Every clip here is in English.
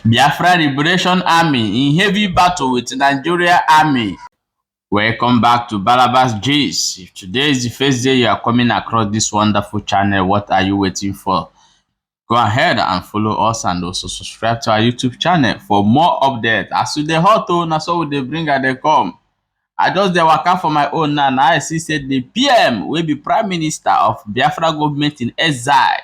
Biafra Liberation Army in heavy battle with Nigeria Army. Welcome back to Balabas G's. If today is the first day you are coming across this wonderful channel, what are you waiting for? Go ahead and follow us and also subscribe to our YouTube channel for more updates. As you dey hot o, na so we dey bring and dey come. I just dey waka for my own now. Now I see say the PM wey be Prime Minister of Biafra government in exile.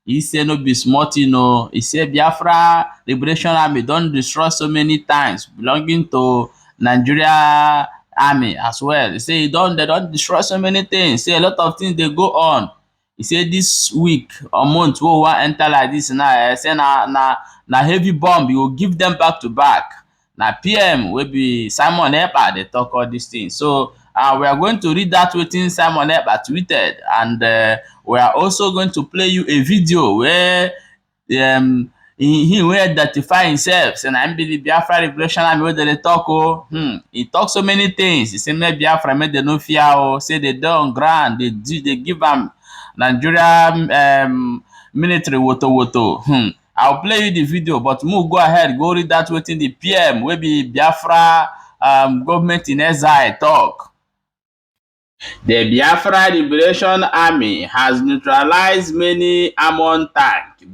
He say no be small thing o. He say Biafra Liberation Army don destroy so many times belonging to Nigeria Army as well. He say they don destroy so many things. Say a lot of things dey go on. He say this week or month wey we wan enter like this now, say na heavy bomb e go give them back to back. Na PM wey be Simon Ekpa dey talk all these things. So we are going to read that wetin Simon Ekpa tweeted, and we are also going to play you a video where he wey identify himself say na him be the Biafra Liberation Army wey dey talk o. He talk so many things. He say make Biafra make dem no fear o. Say they dey on ground, they give am Nigeria military woto. I'll play you the video, but go ahead, go read that wetin the PM wey be Biafra government in exile talk. The Biafra Liberation Army has neutralized many armored tanks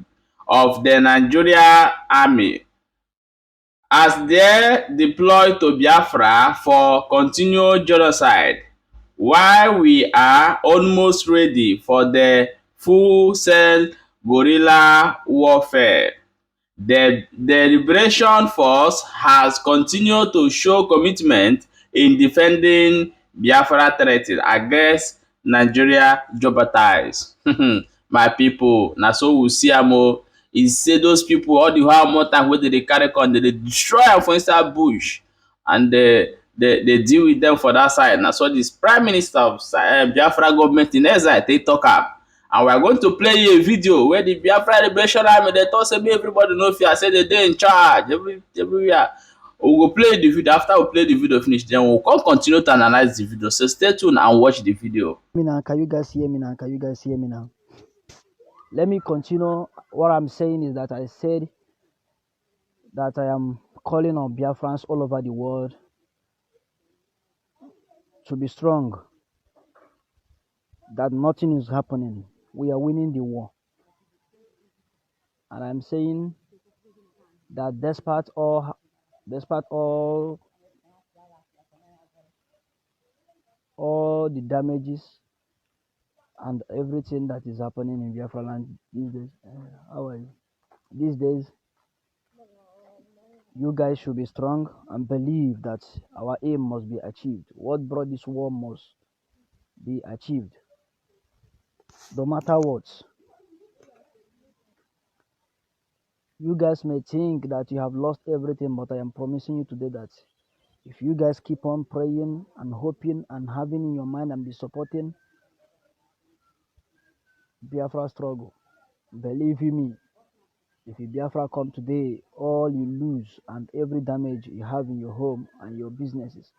of the Nigeria Army as they deployed to Biafra for continued genocide. While we are almost ready for the full-scale guerrilla warfare, the Liberation Force has continued to show commitment in defending Biafra territory against Nigeria jeopardize. My people, na so we see am o. E say those people, all the whole mountain wey dey carry come, they destroy am for inside bush, and they deal with them for that side. Na so this Prime Minister of Biafra government in exile take talk am. And we are going to play you a video where the Biafra Liberation Army dey talk say make everybody no fear, say they dey in charge everywhere. We go play the video. After we play the video finish, then we'll come continue to analyze the video. So stay tuned and watch the video. Can you guys hear me now? Can you guys hear me now? Let me continue. What I'm saying is that I said that I am calling on Biafrans all over the world to be strong, that nothing is happening. We are winning the war. And I'm saying that despite all the damages and everything that is happening in Biafra land these days, how are you? These days, you guys should be strong and believe that our aim must be achieved. What brought this war must be achieved, no matter what. You guys may think that you have lost everything, but I am promising you today that if you guys keep on praying and hoping and having in your mind and be supporting Biafra struggle, believe in me, if Biafra come today, all you lose and every damage you have in your home and your businesses,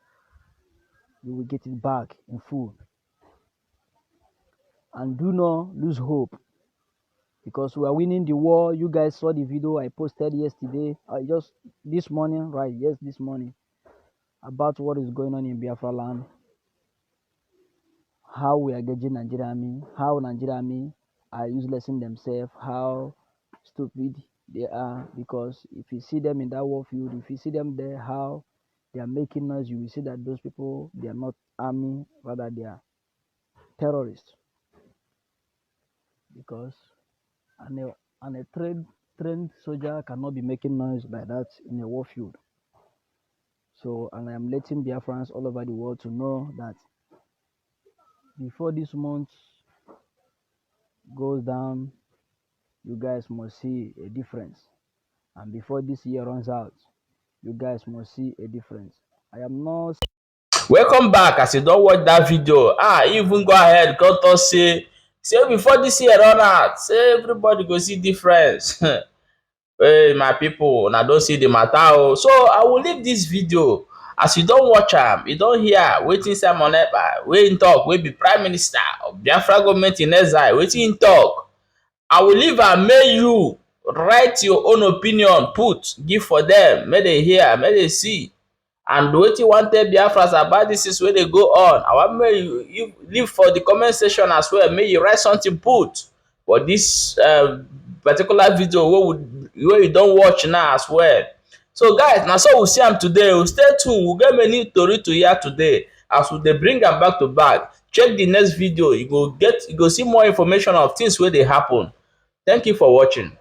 you will get it back in full. And do not lose hope, because we are winning the war. You guys saw the video I posted yesterday, just this morning, right? Yes, this morning, about what is going on in Biafra land, how we are gauging Nigeria Army, how Nigeria Army are useless in themselves, how stupid they are. Because if you see them in that war field, if you see them there, how they are making noise, you will see that those people, they are not army, rather they are terrorists. Because a trained soldier cannot be making noise like that in a war field. So, and I am letting Biafrans all over the world to know that before this month goes down, you guys must see a difference. And before this year runs out, you guys must see a difference. I am not... Welcome back. As you don't watch that video, even go ahead, go to say before this year run out, say everybody go see difference. Hey, my people, now don't see the matter. So I will leave this video. As you don't watch am, you don't hear wetin Simon Ekpa wey him talk, wey be Prime Minister of Biafra government in exile, wetin him talk. I will leave am, make you write your own opinion, put give for them, make they hear, make they see. And wetin you wan tell Biafras about dis things wey dey go on, I wan make you leave for the comment section as well, make you write something put for dis particular video wey you don watch now as well. So guys, na so we see am today o. Stay tuned, we get many tori to hear today as we dey bring am back to back. Check the next video, you go see more information of things wey dey happen. Thank you for watching.